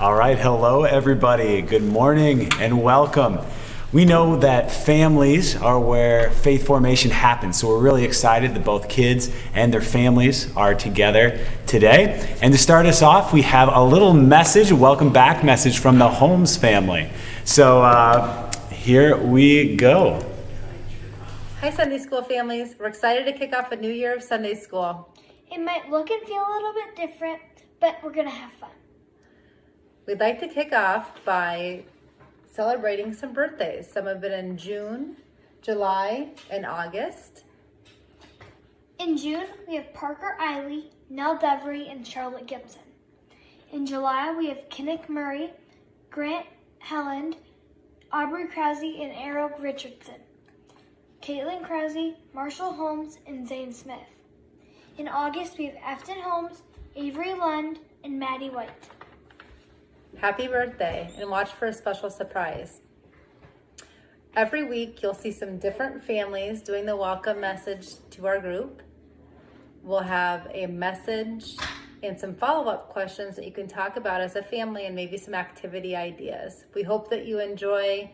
All right, hello everybody. Good morning and welcome. We know that families are where faith formation happens, so we're really excited that both kids and their families are together today. And to start us off, we have a little message, a welcome back message from the Holmes family. So here we go. Hi Sunday School families. We're excited to kick off a new year of Sunday School. It might look and feel a little bit different, but we're going to have fun. We'd like to kick off by celebrating some birthdays. Some have been in June, July, and August. In June, we have Parker Eiley, Nell Devery, and Charlotte Gibson. In July, we have Kinnick Murray, Grant Helland, Aubrey Krause, and Errol Richardson. Caitlin Krause, Marshall Holmes, and Zane Smith. In August, we have Efton Holmes, Avery Lund, and Maddie White. Happy birthday, and watch for a special surprise. Every week, you'll see some different families doing the welcome message to our group. We'll have a message and some follow-up questions that you can talk about as a family and maybe some activity ideas. We hope that you enjoy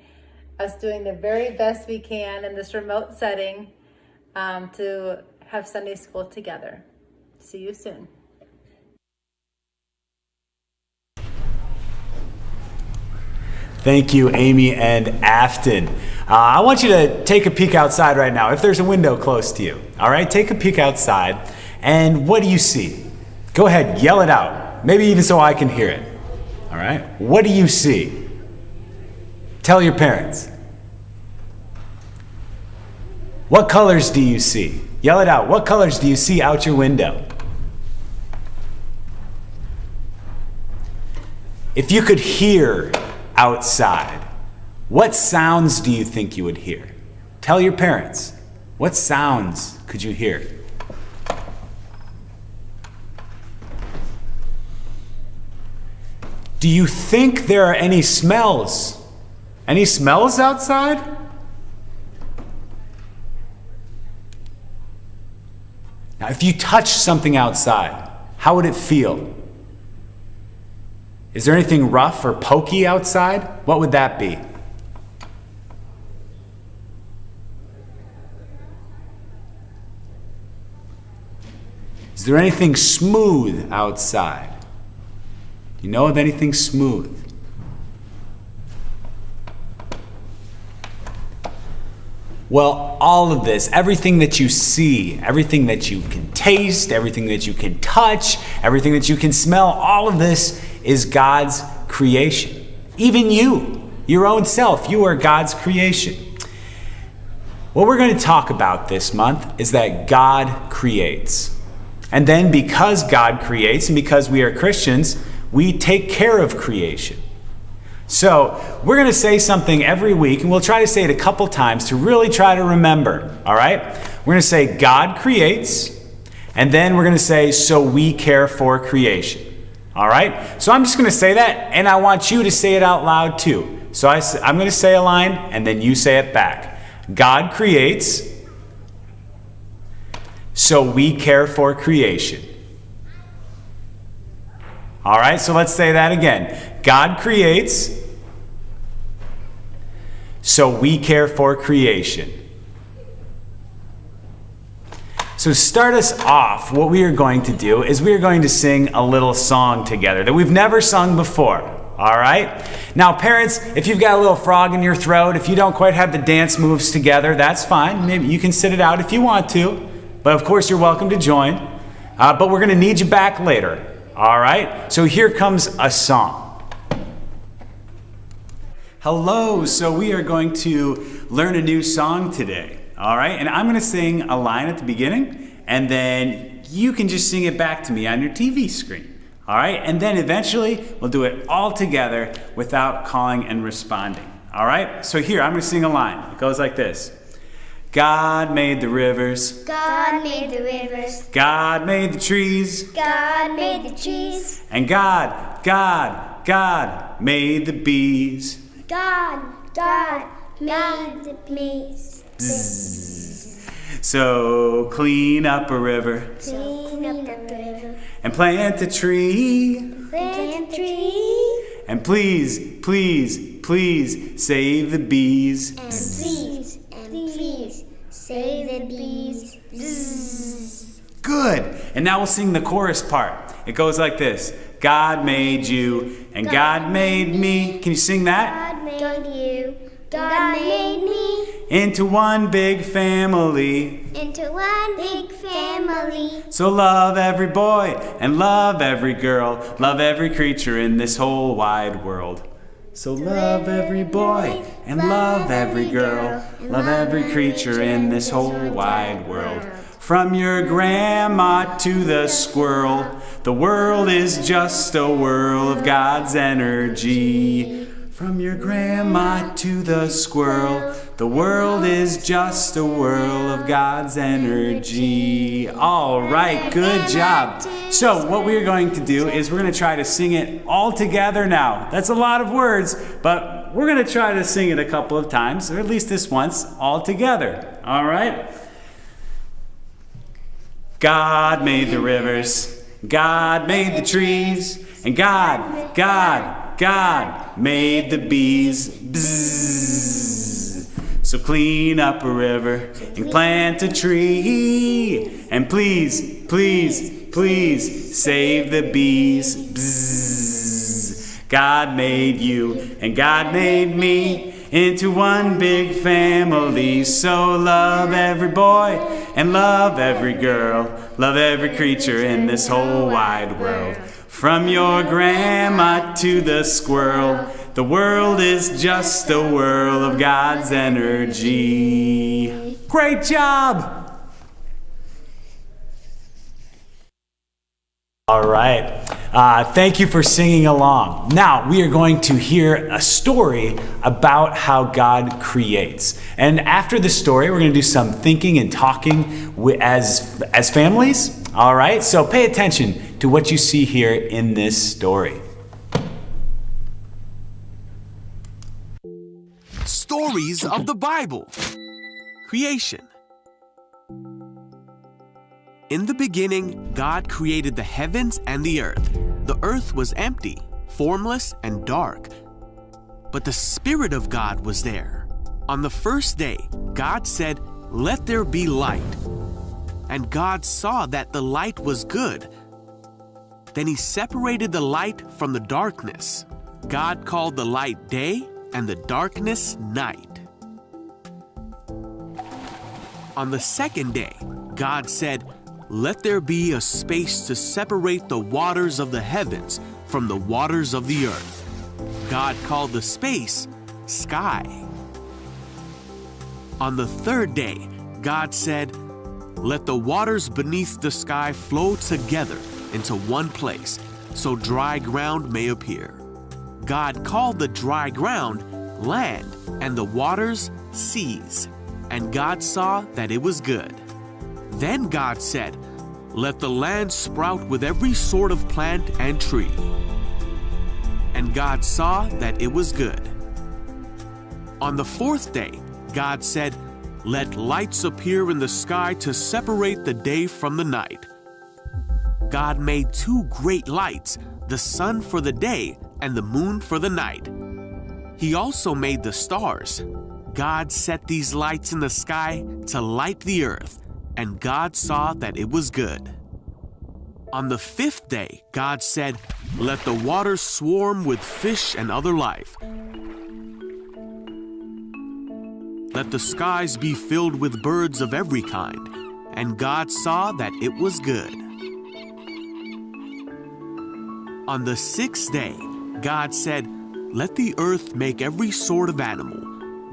us doing the very best we can in this remote setting to have Sunday school together. See you soon. Thank you, Amy and Afton. I want you to take a peek outside right now, if there's a window close to you. All right, take a peek outside, and what do you see? Go ahead, yell it out, maybe even so I can hear it. All right, what do you see? Tell your parents. What colors do you see? Yell it out. What colors do you see out your window? If you could hear outside, what sounds do you think you would hear? Tell your parents. What sounds could you hear? Do you think there are any smells? Any smells outside? Now, if you touch something outside, how would it feel? Is there anything rough or pokey outside? What would that be? Is there anything smooth outside? Do you know of anything smooth? Well, all of this, everything that you see, everything that you can taste, everything that you can touch, everything that you can smell, all of this is God's creation. Even you, your own self, you are God's creation. What we're going to talk about this month is that God creates. And then because God creates and because we are Christians, we take care of creation. So we're going to say something every week, and we'll try to say it a couple times to really try to remember, all right? We're going to say God creates, and then we're going to say, so we care for creation, all right? So I'm just going to say that, and I want you to say it out loud too. So I'm going to say a line, and then you say it back. God creates, so we care for creation. All right, so let's say that again. God creates, so we care for creation. So to start us off, what we are going to do is we are going to sing a little song together that we've never sung before. All right? Now, parents, if you've got a little frog in your throat, if you don't quite have the dance moves together, that's fine. Maybe you can sit it out if you want to. But of course, you're welcome to join. But we're going to need you back later. All right, so here comes a song. Hello, so we are going to learn a new song today. All right, and I'm going to sing a line at the beginning, and then you can just sing it back to me on your TV screen. All right, and then eventually we'll do it all together without calling and responding. All right, so here, I'm going to sing a line. It goes like this. God made the rivers. God made the rivers. God made the trees. God made the trees. And God made the bees. God made the bees. So clean up a river. Clean up the river. And plant a tree. Plant a tree. And please, please, please save the bees. And please, save the bees. Bzzz. Good. And now we'll sing the chorus part. It goes like this. God made you, and God made me. Can you sing that? God made you, God made me. Into one big family. Into one big family. So love every boy and love every girl. Love every creature in this whole wide world. So love every boy and love every girl. Love every creature in this whole wide world. From your grandma to the squirrel, the world is just a whirl of God's energy. From your grandma to the squirrel, the world is just a whirl of God's energy. All right, good job. So what we're going to do is we're going to try to sing it all together now. That's a lot of words, but we're going to try to sing it a couple of times, or at least this once, all together. All right? God made the rivers, God made the trees, and God made the bees. Bzzz. So clean up a river and plant a tree. And please, please, please save the bees. Bzzz. God made you and God made me into one big family. So love every boy and love every girl. Love every creature in this whole wide world. From your grandma to the squirrel, the world is just a whirl of God's energy. Great job! All right. Thank you for singing along. Now we are going to hear a story about how God creates. And after the story, we're going to do some thinking and talking as families. All right. So pay attention to what you see here in this story. Stories of the Bible. Creation. In the beginning, God created the heavens and the earth. The earth was empty, formless, and dark. But the Spirit of God was there. On the first day, God said, "Let there be light." And God saw that the light was good. Then He separated the light from the darkness. God called the light day and the darkness night. On the second day, God said, "Let there be a space to separate the waters of the heavens from the waters of the earth." God called the space sky. On the third day, God said, "Let the waters beneath the sky flow together into one place, so dry ground may appear." God called the dry ground land and the waters seas, and God saw that it was good. Then God said, "Let the land sprout with every sort of plant and tree." And God saw that it was good. On the fourth day, God said, "Let lights appear in the sky to separate the day from the night." God made two great lights, the sun for the day and the moon for the night. He also made the stars. God set these lights in the sky to light the earth, and God saw that it was good. On the fifth day, God said, "Let the waters swarm with fish and other life. Let the skies be filled with birds of every kind." And God saw that it was good. On the sixth day, God said, "Let the earth make every sort of animal."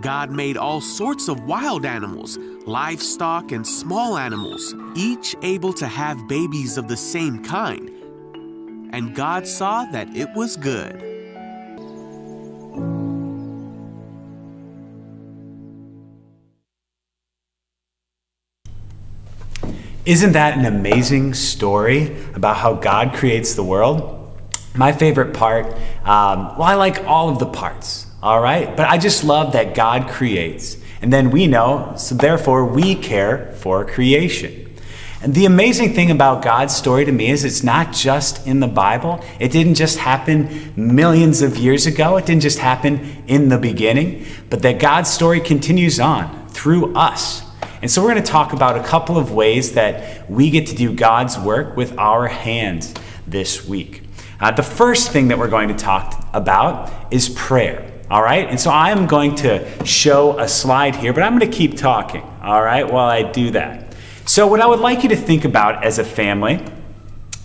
God made all sorts of wild animals, livestock, and small animals, each able to have babies of the same kind. And God saw that it was good. Isn't that an amazing story about how God creates the world? My favorite part, I like all of the parts, all right? But I just love that God creates. And then we know, so therefore we care for creation. And the amazing thing about God's story to me is it's not just in the Bible. It didn't just happen millions of years ago. It didn't just happen in the beginning, but that God's story continues on through us. And so we're going to talk about a couple of ways that we get to do God's work with our hands this week. The first thing that we're going to talk about is prayer. All right, and so I'm going to show a slide here, but I'm going to keep talking, all right, while I do that. So what I would like you to think about as a family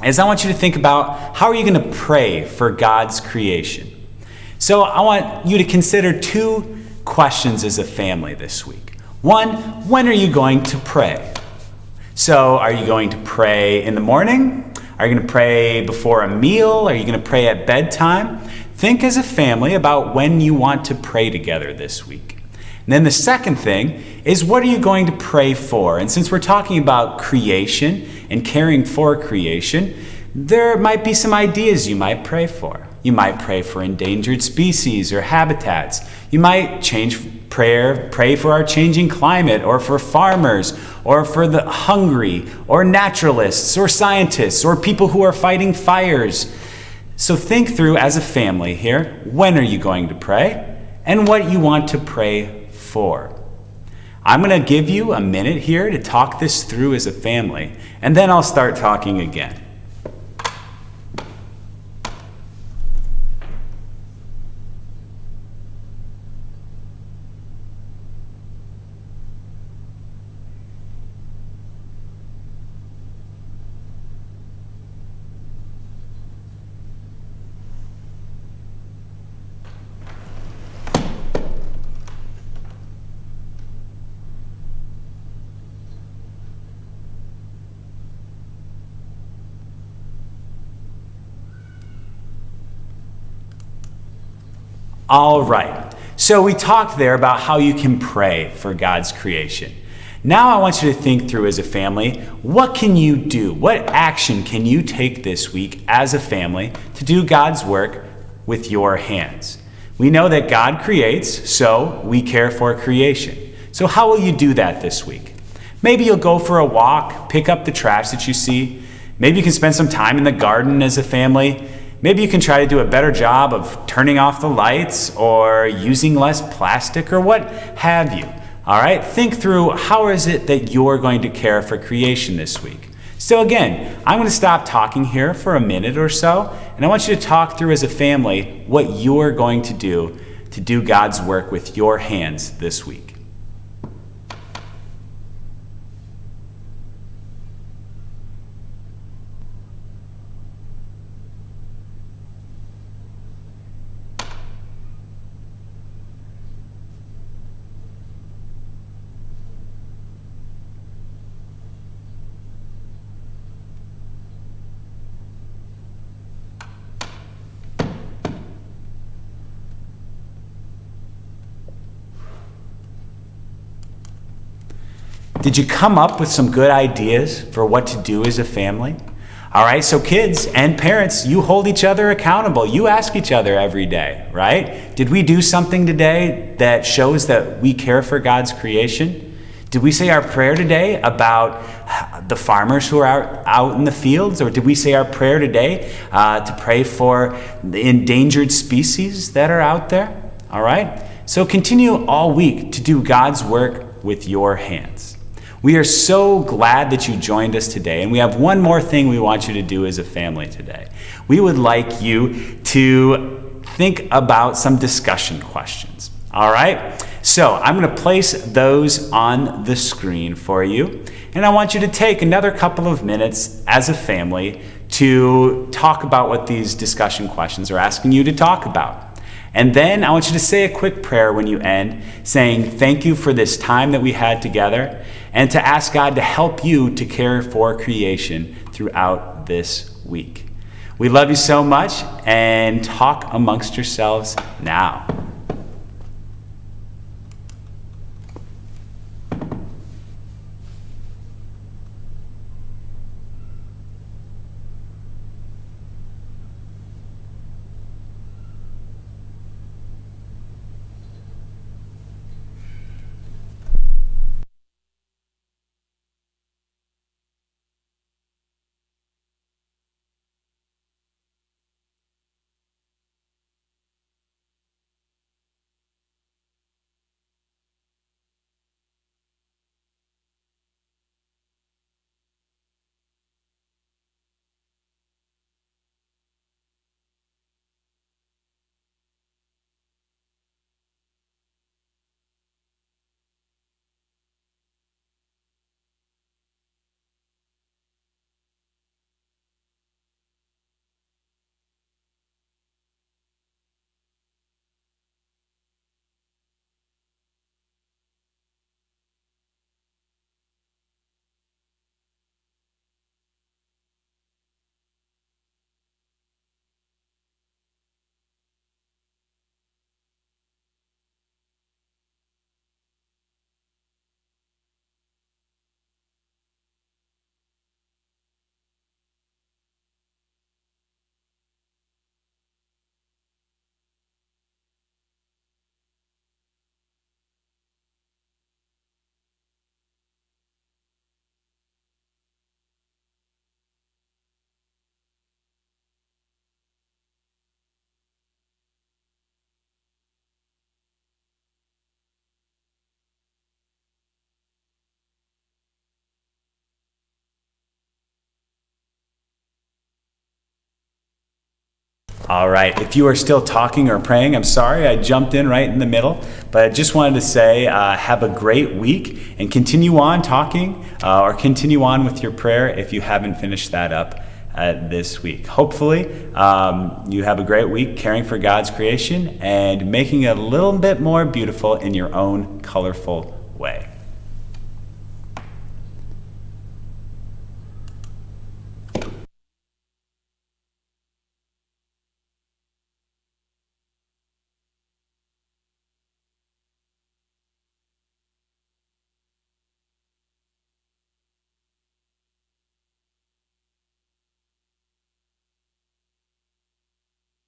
is I want you to think about how are you going to pray for God's creation. So I want you to consider two questions as a family this week. One, when are you going to pray? So are you going to pray in the morning? Are you going to pray before a meal? Are you going to pray at bedtime? Think as a family about when you want to pray together this week. And then the second thing is, what are you going to pray for? And since we're talking about creation and caring for creation, there might be some ideas you might pray for. You might pray for endangered species or habitats. You might pray for our changing climate, or for farmers, or for the hungry, or naturalists, or scientists, or people who are fighting fires. So think through as a family here, when are you going to pray and what you want to pray for. I'm going to give you a minute here to talk this through as a family, and then I'll start talking again. All right, so we talked there about how you can pray for God's creation. Now I want you to think through as a family, what can you do? What action can you take this week as a family to do God's work with your hands? We know that God creates, so we care for creation. So how will you do that this week? Maybe you'll go for a walk, pick up the trash that you see. Maybe you can spend some time in the garden as a family. Maybe you can try to do a better job of turning off the lights or using less plastic or what have you. All right, think through how is it that you're going to care for creation this week. So again, I'm going to stop talking here for a minute or so, and I want you to talk through as a family what you're going to do God's work with your hands this week. Did you come up with some good ideas for what to do as a family? All right, so kids and parents, you hold each other accountable. You ask each other every day, right? Did we do something today that shows that we care for God's creation? Did we say our prayer today about the farmers who are out in the fields? Or did we say our prayer today to pray for the endangered species that are out there? All right, so continue all week to do God's work with your hands. We are so glad that you joined us today, and we have one more thing we want you to do as a family today. We would like you to think about some discussion questions, all right? So I'm going to place those on the screen for you, and I want you to take another couple of minutes as a family to talk about what these discussion questions are asking you to talk about. And then I want you to say a quick prayer when you end, saying thank you for this time that we had together, and to ask God to help you to care for creation throughout this week. We love you so much, and talk amongst yourselves now. All right. If you are still talking or praying, I'm sorry I jumped in right in the middle, but I just wanted to say have a great week and continue on talking or continue on with your prayer if you haven't finished that up this week. Hopefully, you have a great week caring for God's creation and making it a little bit more beautiful in your own colorful way.